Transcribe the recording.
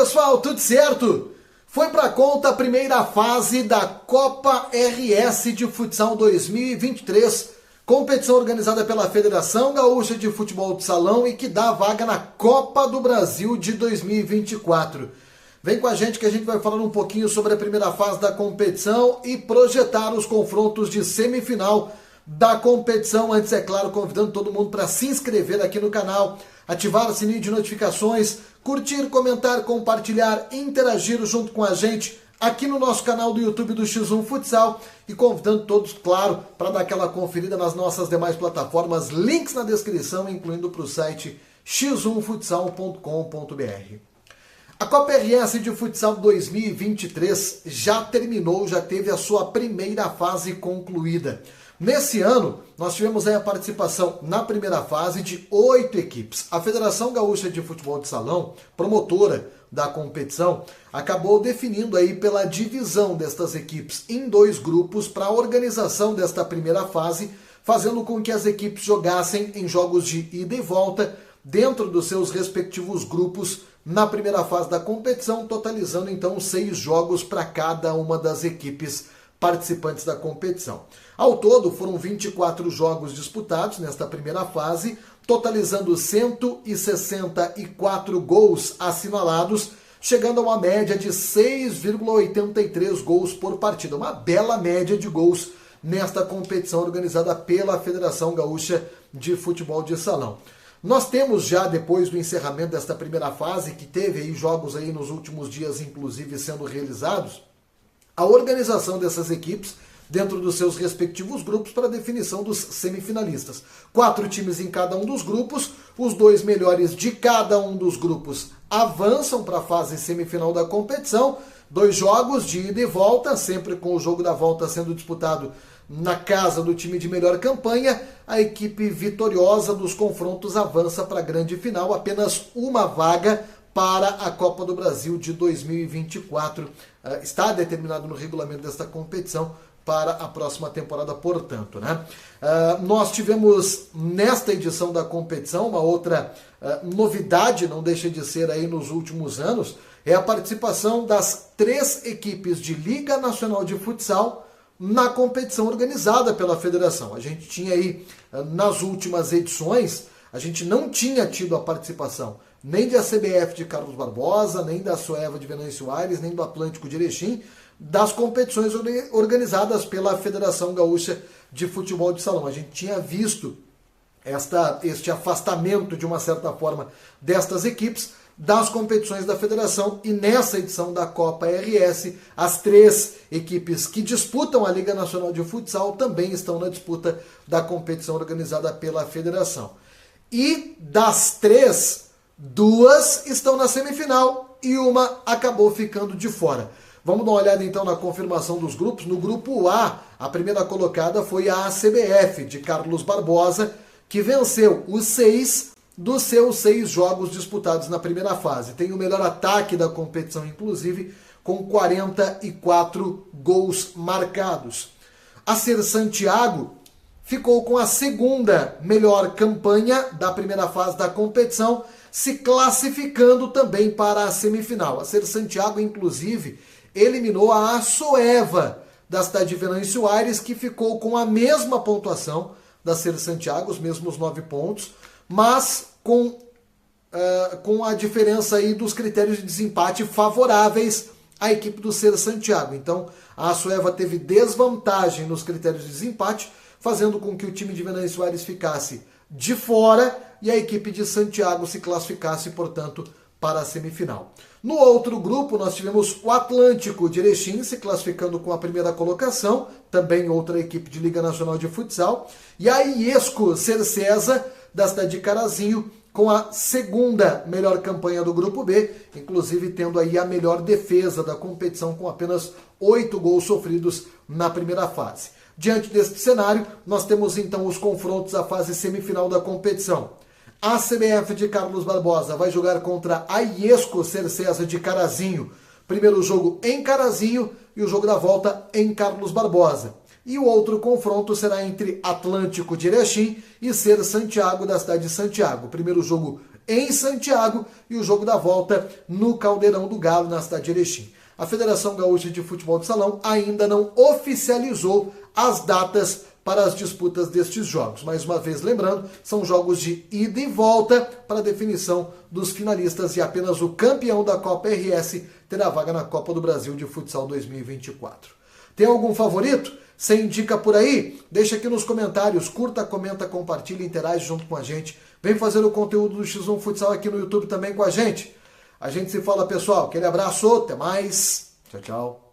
pessoal, tudo certo? Foi para conta a primeira fase da Copa RS de Futsal 2023, competição organizada pela Federação Gaúcha de Futebol de Salão e que dá vaga na Copa do Brasil de 2024. Vem com a gente que a gente vai falar um pouquinho sobre a primeira fase da competição e projetar os confrontos de semifinal da competição. Antes, é claro, convidando todo mundo para se inscrever aqui no canal, ativar o sininho de notificações, curtir, comentar, compartilhar, interagir junto com a gente aqui no nosso canal do YouTube do X1 Futsal e convidando todos, claro, para dar aquela conferida nas nossas demais plataformas, links na descrição, incluindo para o site x1futsal.com.br. A Copa RS de Futsal 2023 já terminou, já teve a sua primeira fase concluída. Nesse ano, nós tivemos aí a participação na primeira fase de 8 equipes. A Federação Gaúcha de Futebol de Salão, promotora da competição, acabou definindo aí pela divisão destas equipes em 2 grupos para a organização desta primeira fase, fazendo com que as equipes jogassem em jogos de ida e volta dentro dos seus respectivos grupos na primeira fase da competição, totalizando então 6 jogos para cada uma das equipes participantes da competição. Ao todo, foram 24 jogos disputados nesta primeira fase, totalizando 164 gols assinalados, chegando a uma média de 6,83 gols por partida. Uma bela média de gols nesta competição organizada pela Federação Gaúcha de Futebol de Salão. Nós temos já, depois do encerramento desta primeira fase, que teve aí jogos aí nos últimos dias, inclusive, sendo realizados, a organização dessas equipes dentro dos seus respectivos grupos para a definição dos semifinalistas. 4 times em cada um dos grupos, os 2 melhores de cada um dos grupos avançam para a fase semifinal da competição, 2 jogos de ida e volta, sempre com o jogo da volta sendo disputado na casa do time de melhor campanha. A equipe vitoriosa dos confrontos avança para a grande final, apenas uma vaga para a Copa do Brasil de 2024. Está determinado no regulamento desta competição para a próxima temporada, portanto, né? Nós tivemos nesta edição da competição uma outra novidade, não deixa de ser aí nos últimos anos, é a participação das 3 equipes de Liga Nacional de Futsal na competição organizada pela federação. A gente tinha aí, nas últimas edições, a gente não tinha tido a participação nem da CBF de Carlos Barbosa, nem da Soeva de Venâncio Aires, nem do Atlântico de Erechim, das competições organizadas pela Federação Gaúcha de Futebol de Salão. A gente tinha visto este afastamento, de uma certa forma, destas equipes das competições da federação, e nessa edição da Copa RS, as 3 equipes que disputam a Liga Nacional de Futsal também estão na disputa da competição organizada pela federação. E das 3, 2 estão na semifinal e uma acabou ficando de fora. Vamos dar uma olhada então na confirmação dos grupos. No grupo A, a primeira colocada foi a ACBF de Carlos Barbosa, que venceu os 6 dos seus 6 jogos disputados na primeira fase. Tem o melhor ataque da competição, inclusive, com 44 gols marcados. A Ser Santiago ficou com a segunda melhor campanha da primeira fase da competição, se classificando também para a semifinal. A Ser Santiago, inclusive, eliminou a Soeva da cidade de Venâncio Aires, que ficou com a mesma pontuação da Ser Santiago, os mesmos 9 pontos, mas com a diferença aí dos critérios de desempate favoráveis à equipe do Ser Santiago. Então, a Soeva teve desvantagem nos critérios de desempate, fazendo com que o time de Venâncio Aires ficasse de fora e a equipe de Santiago se classificasse, portanto, para a semifinal. No outro grupo, nós tivemos o Atlântico de Erechim se classificando com a primeira colocação, também outra equipe de Liga Nacional de Futsal, e a Iesco Cercesa, da cidade de Carazinho, com a segunda melhor campanha do grupo B, inclusive tendo aí a melhor defesa da competição, com apenas 8 gols sofridos na primeira fase. Diante deste cenário, nós temos então os confrontos à fase semifinal da competição. A CBF de Carlos Barbosa vai jogar contra a Iesco Cercesa de Carazinho. Primeiro jogo em Carazinho e o jogo da volta em Carlos Barbosa. E o outro confronto será entre Atlântico de Erechim e Ser Santiago, da cidade de Santiago. Primeiro jogo em Santiago e o jogo da volta no Caldeirão do Galo, na cidade de Erechim. A Federação Gaúcha de Futebol de Salão ainda não oficializou as datas para as disputas destes jogos. Mais uma vez, lembrando, são jogos de ida e volta para a definição dos finalistas e apenas o campeão da Copa RS terá vaga na Copa do Brasil de Futsal 2024. Tem algum favorito? Você indica por aí? Deixa aqui nos comentários, curta, comenta, compartilha, interage junto com a gente. Vem fazer o conteúdo do X1 Futsal aqui no YouTube também com a gente. A gente se fala, pessoal. Aquele abraço, até mais. Tchau, tchau.